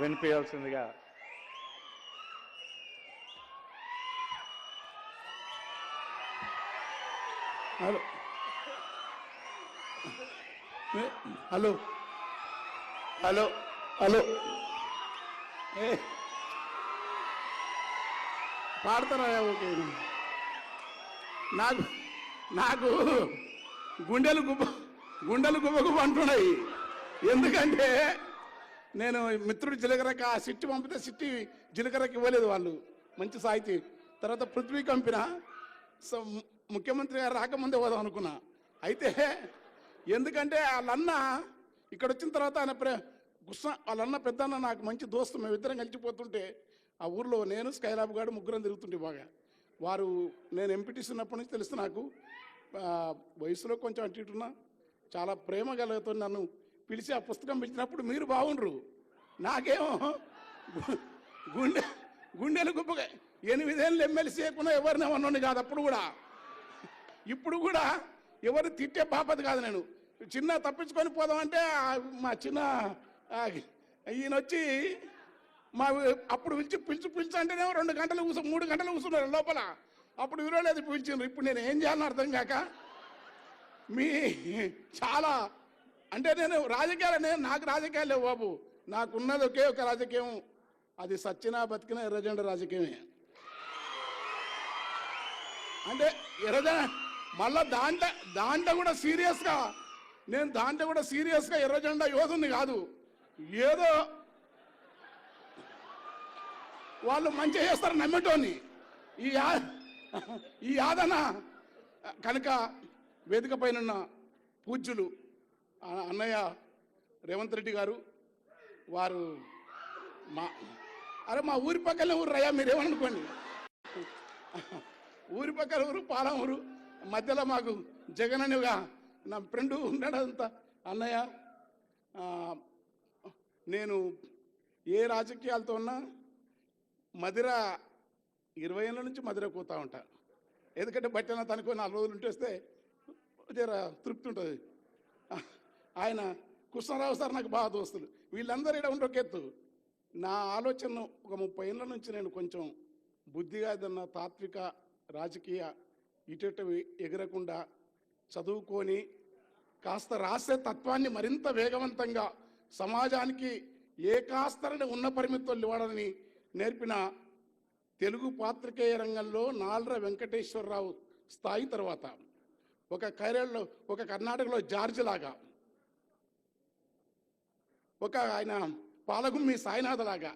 వినిపించాల్సిందిగా hello hello hello hello పాడతారా? Okay. నాకు నాకు గుండెలు గుబ్బకు అంటున్నాయి. ఎందుకంటే నేను మిత్రుడు జీలకర్రకి ఆ సిట్టి పంపితే సిట్టి జీలకర్రకి ఇవ్వలేదు వాళ్ళు, మంచి సాహితీ. తర్వాత పృథ్వీ కంపిన ముఖ్యమంత్రి గారు రాకముందే పోదాం అనుకున్నా. అయితే ఎందుకంటే వాళ్ళన్న ఇక్కడ వచ్చిన తర్వాత ఆయన వాళ్ళన్న పెద్దన్న నాకు మంచి దోస్తు, మేమిద్దరం కలిసిపోతుంటే ఆ ఊర్లో నేను స్కైలాబ్ గారు ముగ్గురం తిరుగుతుంటే బాగా. వారు నేను ఎంపీటీసీ ఉన్నప్పటి నుంచి తెలుసు నాకు, వయసులో కొంచెం అటు ఇటున్నా, చాలా ప్రేమ కలుగుతుంది. నన్ను పిలిచి ఆ పుస్తకం పిలిచినప్పుడు మీరు బాగుండ్రు, నాకేమో గుండెలు గుప్పగా 8 ఏళ్ళు ఎమ్మెల్సీ చేయకుండా ఎవరిని ఏమన్నా కాదు. అప్పుడు కూడా ఇప్పుడు కూడా ఎవరు తిట్టే బాపతి కాదు. నేను చిన్న తప్పించుకొని పోదామంటే మా చిన్న ఈయన వచ్చి మా అప్పుడు పిలిచి అంటేనేమో 2 గంటలు 3 గంటలు కూర్చున్నారు లోపల. అప్పుడు విరవలేదు, పిలిచిండ్రు. ఇప్పుడు నేను ఏం చేయాలని అర్థం కాక మీ చాలా అంటే నేను నాకు రాజకీయాలు లేవు బాబు. నాకున్నది ఒకే ఒక రాజకీయం, అది సచ్చినా బతికినా ఎర్రజెండ రాజకీయమే. అంటే ఎర్రజెండ మళ్ళా దాంట్లో కూడా సీరియస్గా ఎర్రజెండా యోధుని కాదు. ఏదో వాళ్ళు మంచిగా చేస్తారు నమ్మేటోని ఈ యాదన కనుక వేదిక పైన పూజ్యులు అన్నయ్య రేవంత్ రెడ్డి గారు, వారు మా ఊరి పక్కనే ఊరు రయ్యా, మీరేమనుకోండి. ఊరి పక్కన ఊరు పాలమూరు, మధ్యలో మాకు జగన్ అనిగా నా ఫ్రెండు ఉన్నాడంతా. అన్నయ్య, నేను ఏ రాజకీయాలతో ఉన్నా మదిర 20 ఏళ్ళ నుంచి మదిర పోతా ఉంటా. ఎందుకంటే బట్టిన తనకు 4 రోజులు ఉంటేస్తే జర తృప్తి ఉంటుంది. ఆయన కృష్ణారావు సార్ నాకు బాగా దోస్తులు. వీళ్ళందరూ ఇక్కడ ఉండే ఒక ఎత్తు. నా ఆలోచన ఒక 30 ఏళ్ళ నుంచి నేను కొంచెం బుద్ధిగా ఏదన్నా తాత్విక రాజకీయ ఇటు ఎగరకుండా చదువుకొని కాస్త రాసే తత్వాన్ని మరింత వేగవంతంగా సమాజానికి ఏకాస్తరని ఉన్న పరిమితులు ఇవ్వడాన్ని నేర్పిన తెలుగు పాత్రికేయ రంగంలో నాల్ర వెంకటేశ్వరరావు స్థాయి తర్వాత ఒక కేరళలో, ఒక కర్ణాటకలో జార్జ్ లాగా, ఒక ఆయన పాలగుమ్మి సాయినాథ లాగా,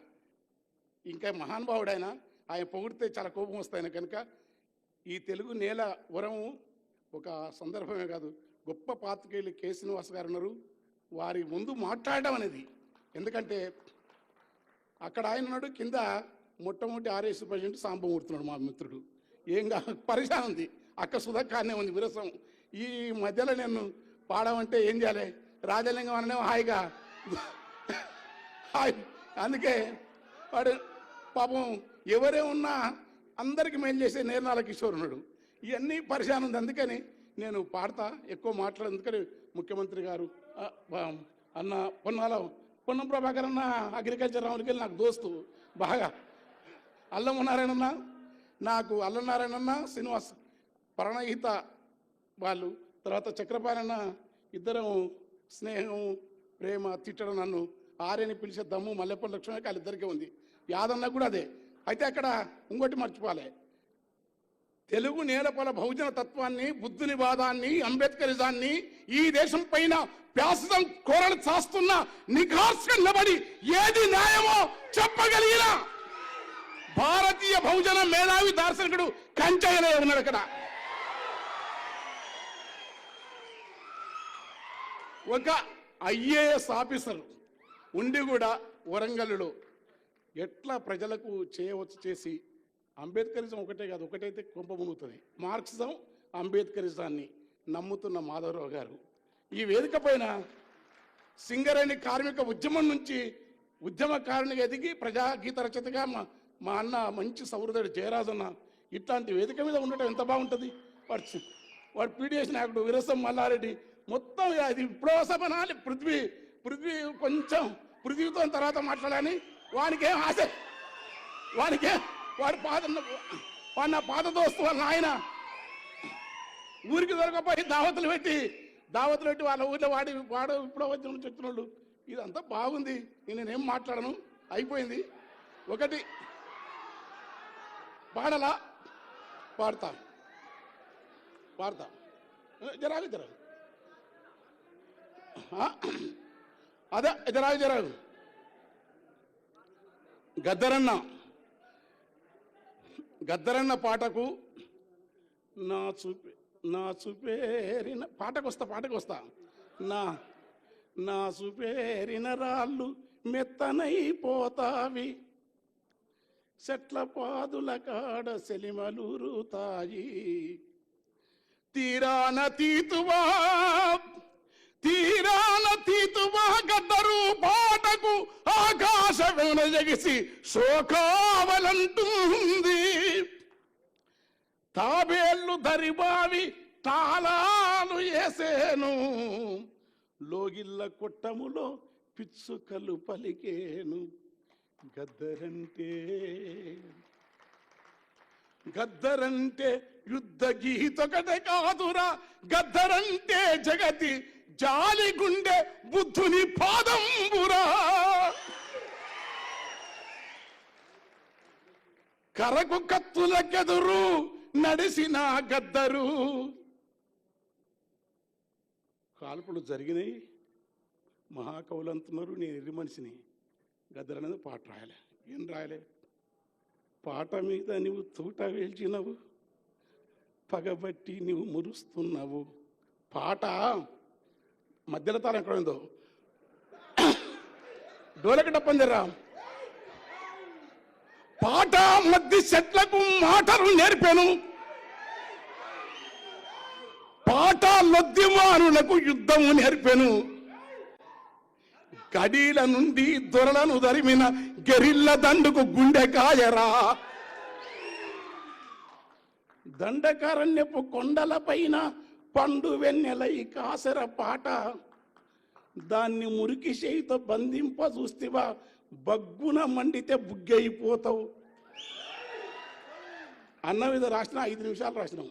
ఇంకా మహానుభావుడైన ఆయన పొగిడితే చాలా కోపం వస్తాయన. కనుక ఈ తెలుగు నేల వరము ఒక సందర్భమే కాదు, గొప్ప పాత్రికేయులు కె శ్రీనివాస్ గారు ఉన్నారు. వారి ముందు మాట్లాడడం అనేది, ఎందుకంటే అక్కడ ఆయన ఉన్నాడు, కింద మొట్టమొదటి ఆర్ఎస్ ప్రెసిడెంట్ సాంబమూర్తున్నాడు మా మిత్రుడు. ఏంగా పరిశాన్ ఉంది, అక్క సుధక్కానే ఉంది విరసం. ఈ మధ్యలో నేను పాడమంటే ఏం చేయాలి, రాజలింగం అననేమో హాయిగా హాయ్. అందుకే వాడు పాపం ఎవరే ఉన్నా అందరికి మేలు చేసే నేర్నాల కిషోర్ ఉన్నాడు. ఇవన్నీ పరిశాన్ ఉంది. అందుకని నేను పాడతా, ఎక్కువ మాట్లాడు. ఎందుకని ముఖ్యమంత్రి గారు అన్న పొన్నం ప్రభాకర్ అన్న అగ్రికల్చర్ రావులకి నాకు దోస్తు బాగా. అల్లనారాయణ నాకు అల్లనారాయణ శ్రీనివాస్ ప్రణహిత వాళ్ళు, తర్వాత చక్రపాణన్న, ఇద్దరం స్నేహం ప్రేమ, తిట్టడం, నన్ను ఆర్యని పిలిచే దమ్ము మల్లెపల్లి లక్ష్మణకి వాళ్ళిద్దరికీ ఉంది. యాదన్న కూడా అదే. అయితే అక్కడ ఇంకోటి మర్చిపోవాలి, తెలుగు నేలపల బహుజన తత్వాన్ని, బుద్ధుని వాదాన్ని, అంబేద్కరిజాన్ని ఈ దేశం పైన వ్యాసం కోరలు చాస్తున్న నిఘార్స్గా నిలబడి ఏది న్యాయమో చెప్పగలిగిన భారతీయ బహుజన మేధావి దార్శనికుడు కంచయ్యనే ఉన్నాడు. అక్కడ ఒక ఐఏఎస్ ఆఫీసర్ ఉండి కూడా వరంగల్లో ఎట్లా ప్రజలకు చేయవచ్చు చేసి, అంబేద్కరిజం ఒకటే కాదు, ఒకటైతే కొంప మునుగుతుంది. మార్క్సిజం అంబేద్కరిజాన్ని నమ్ముతున్న మాధవరావు గారు ఈ వేదిక పైన సింగరేణి కార్మిక ఉద్యమం నుంచి ఉద్యమకారునిగా ఎదిగి ప్రజాగీత రచయితగా మా అన్న మంచి సౌహృదుడు జయరాజు అన్న ఇట్లాంటి వేదిక మీద ఉండటం ఎంత బాగుంటుంది. వాడు పీడిఎస్ నాయకుడు విరసం మల్లారెడ్డి, మొత్తం అది విప్లవ సభనాలి. పృథ్వీ కొంచెం పృథ్వీతో తర్వాత మాట్లాడాలని వానికేం ఆశ, వాడికేం వాడి వాడు నా పాత దోస్తు వాళ్ళ ఆయన ఊరికి దొరకపోయి దావతులు పెట్టి వాళ్ళ ఊళ్ళో వాడు ఇప్పుడు వచ్చిన నుంచి వచ్చిన వాళ్ళు ఇదంతా బాగుంది. నేనేం మాట్లాడను, అయిపోయింది. ఒకటి పాడలా పాడతా జరాగు అదే జరాగు గద్దరన్న పాటకు నా చూపేరిన పాటకు వస్తా నా చూపేరిన రాళ్ళు మెత్తనైపోతావి, చెట్ల పాదుల కాడ సెలిమలూరుతాయి, తీరాన తీతువా గద్దరు పాటకు ఆకాశమున జగిసి శోకావలంటుంది, తాబేళ్ళు దరిబావి తాళాలు వేసేను, లోగిళ్ళ కొట్టములో పిచ్చుకలు పలికేను, గద్దరంటే యుద్ధ గీతొకటే కాదురా, గద్దరంటే జగతి జాలి గుండె బుద్ధుని పాదంబురా, కరకు కత్తులకెదురు నడిసిన గద్దరు. కాల్పులు జరిగినాయి, మహాకవులు అంటున్నారు, నేను ఎర్రి మనిషిని. గద్దరు అనేది పాట రాయలే. ఏం రాయలే? పాట మీద నువ్వు తూట వేల్చినవు, పగబట్టి నువ్వు మురుస్తున్నావు. పాట మధ్యలో తాను ఎక్కడుందో డోలకి డప్పందిరా. పాట మధ్య చెట్లకు మాటలు నేర్పాను, పాట లొద్దిమానులకు యుద్ధము నేర్పాను, కడీల నుండి దొరలను దరిమిన గెరిల్ల దండుకు గుండెకాయరా, దండకారణ్యపు కొండల పైన పండు వెన్నెలై కాసర పాట, దాన్ని మురికి చేయితో బంధింప చూస్తేవా బగ్గున మండితే బుగ్గైపోతావు అన్న మీద రాసిన 5 నిమిషాలు రాసినాం.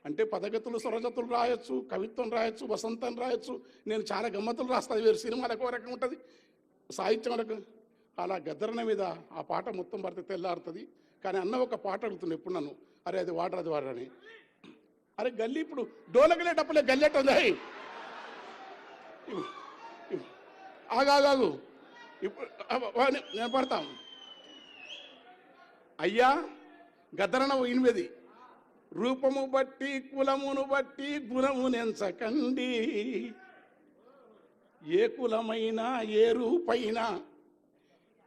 అంటే పదగతులు స్వరజతులు రాయొచ్చు, కవిత్వం రాయొచ్చు, వసంతం రాయొచ్చు. నేను చాలా గమ్మతులు రాస్తాను. వేరు సినిమాలకు ఒక రకం ఉంటుంది, సాహిత్యం రకం. అలా గద్దరన్న మీద ఆ పాట మొత్తం పడితే తెల్లారుతుంది. కానీ అన్న ఒక పాట అడుగుతుంది ఎప్పుడు నన్ను, అరే అది వాడరని. అరే గల్లీ ఇప్పుడు డోలకలే డప్పులే గల్లెట్ ఉంది, ఆగాగు ఇప్పుడు నేను పడతాం. అయ్యా గద్దరన్న 8 రూపము బట్టి కులమును బట్టి గుణము నెంచకండి, ఏ కులమైనా ఏ రూపైనా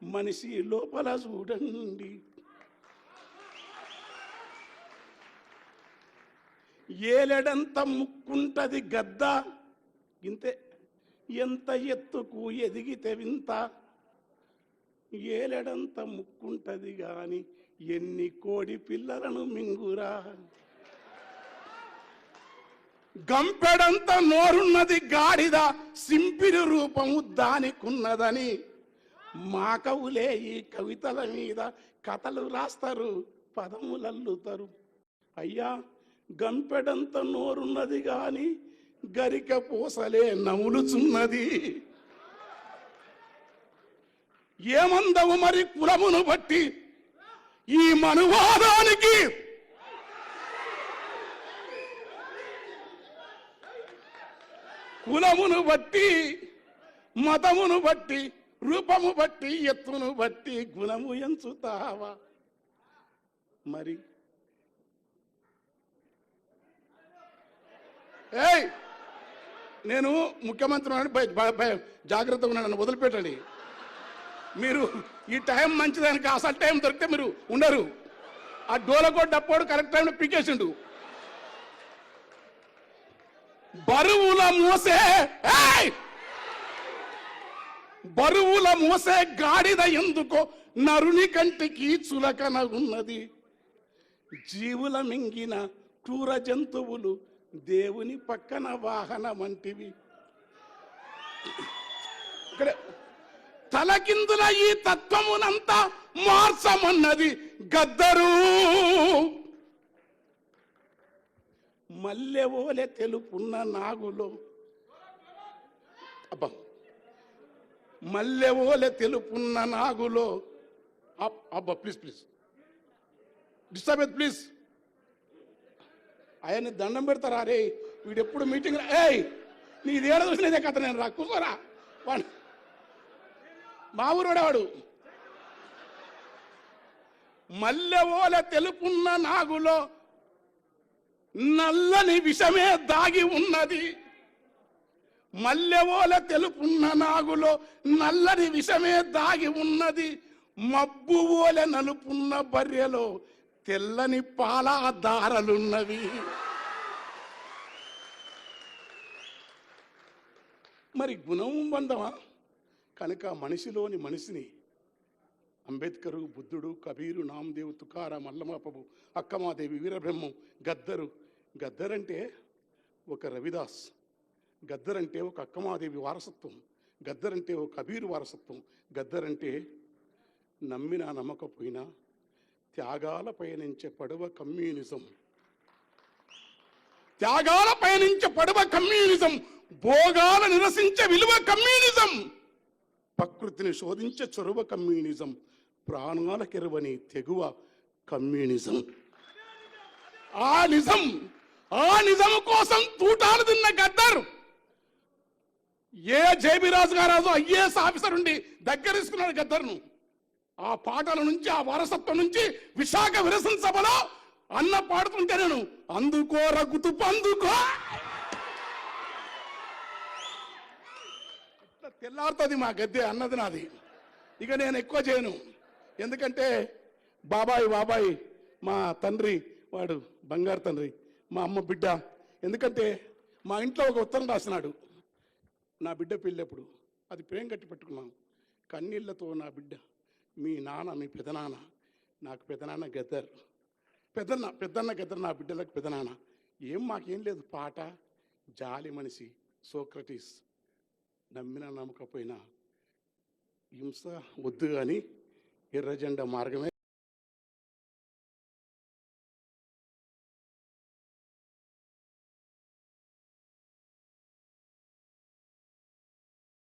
మనిషి లోపల చూడండి, ఏలెడంత ముక్కుంటది గద్ద ఇంతే, ఎంత ఎత్తుకు ఎదిగితే వింత, ఏలెడంత ముక్కుంటది గాని ఎన్ని కోడి పిల్లలను మింగురా, గంపెడంత నోరున్నది గాడిద సింపిరి రూపము దానికున్నదని, మా కవులే ఈ కవితల మీద కథలు రాస్తారు, పదములల్లుతారు. అయ్యా గంపెడంత నోరున్నది గాని గరిక పూసలే నములుచున్నది, ఏమందవు మరి కులమును బట్టి ఈ మనువాదానికి, కులమును బట్టి మతమును బట్టి రూపము బట్టి ఎత్తును బట్టి గుణము ఎంచుతావా మరి? ఏయ్ నేను ముఖ్యమంత్రి జాగ్రత్తగా ఉన్నాను, నన్ను వదిలిపెట్టండి. మీరు ఈ టైం మంచిదానికి అసలు టైం దొరికితే మీరు ఉండరు. ఆ డోలకోట డప్పోడు కరెక్ట్ టైంలో పీకేసిండు. బరువుల మోసే గాడిద ఎందుకో నరుని కంటికి చులకన ఉన్నది, జీవుల మింగిన క్రూర జంతువులు దేవుని పక్కన వాహనం వంటివి. ఇక్కడ తలకిందుల ఈ తత్వమునంతా మార్చమన్నది గద్దరు. మల్లెవోలే తెలుపున్న నాగులో, అబ్బా, మల్లెవోలే తెలుపున్న నాగులో, అబ్బా ప్లీజ్ ప్లీజ్ డిస్టర్బ్ ప్లీజ్. ఆయన్ని దండం పెడతారా రే, వీడు ఎప్పుడు మీటింగ్, ఏయ్ నీది ఏడ చూసినదే కథ, నేను రా కూర్చోరా. వాడు మా ఊరోడేవాడు. మల్లెవోల తెలుపున్న నాగులో నల్లని విషమే దాగి ఉన్నది. మల్లెవోల తెలుపున్న నాగులో నల్లని విషమే దాగి ఉన్నది. మబ్బు ఓలె నలుపున్న బర్రెలో తెల్లని పాల దారలున్నవి. మరి గుణం బంధమా? కనుక మనిషిలోని మనిషిని అంబేద్కరు, బుద్ధుడు, కబీరు, నామదేవ్, తుకారాం, అల్లమాపబు, అక్కమాదేవి, వీరబ్రహ్మం, గద్దరు. గద్దరంటే ఒక రవిదాస్, గద్దరంటే ఒక అక్కమాదేవి వారసత్వం, గద్దరంటే ఒక కబీరు వారసత్వం, గద్దరంటే నమ్మినా నమ్మకపోయినా త్యాగాల పయనించే పడవ కమ్యూనిజం. త్యాగాల పయనించే పడవ కమ్యూనిజం, భోగాల నిరసించే విలువ కమ్యూనిజం, ప్రకృతిని శోధించే చొరవ కమ్యూనిజం, ప్రాణాలకెరవని తెగువ కమ్యూనిజం. ఆ నిజం కోసం తూటాలు తిన్న గద్దర్ ఏ జేబీరాజు గారు ఐఏఎస్ ఆఫీసర్ ఉండి దగ్గర తీసుకున్నాడు గద్దర్ను. ఆ పాటల నుంచి, ఆ వారసత్వం నుంచి విశాఖ విరసన సభలో అన్న పాడుతుంటే నేను అందుకో రగుతు పందుకో తెల్లారుతుంది మా గద్దె అన్నది నాది. ఇక నేను ఎక్కువ చేయను, ఎందుకంటే బాబాయ్ మా తండ్రి, వాడు బంగారు తండ్రి, మా అమ్మ బిడ్డ. ఎందుకంటే మా ఇంట్లో ఒక ఉత్తరం రాసినాడు నా బిడ్డ పెళ్ళప్పుడు, అది ప్రేమ కట్టి పెట్టుకున్నాను. కన్నీళ్లతో నా బిడ్డ, మీ నాన్న, మీ పెదనాన్న, నాకు పెదనాన్న గద్దర్, పెద్దన్న గద్దర్, నా బిడ్డలకు పెదనాన్న. మాకేం లేదు, పాట, జాలి మనిషి, సోక్రటీస్, నమ్మినా నమ్మకపోయినా హింస వద్దు కానీ ఎర్రజెండా మార్గమే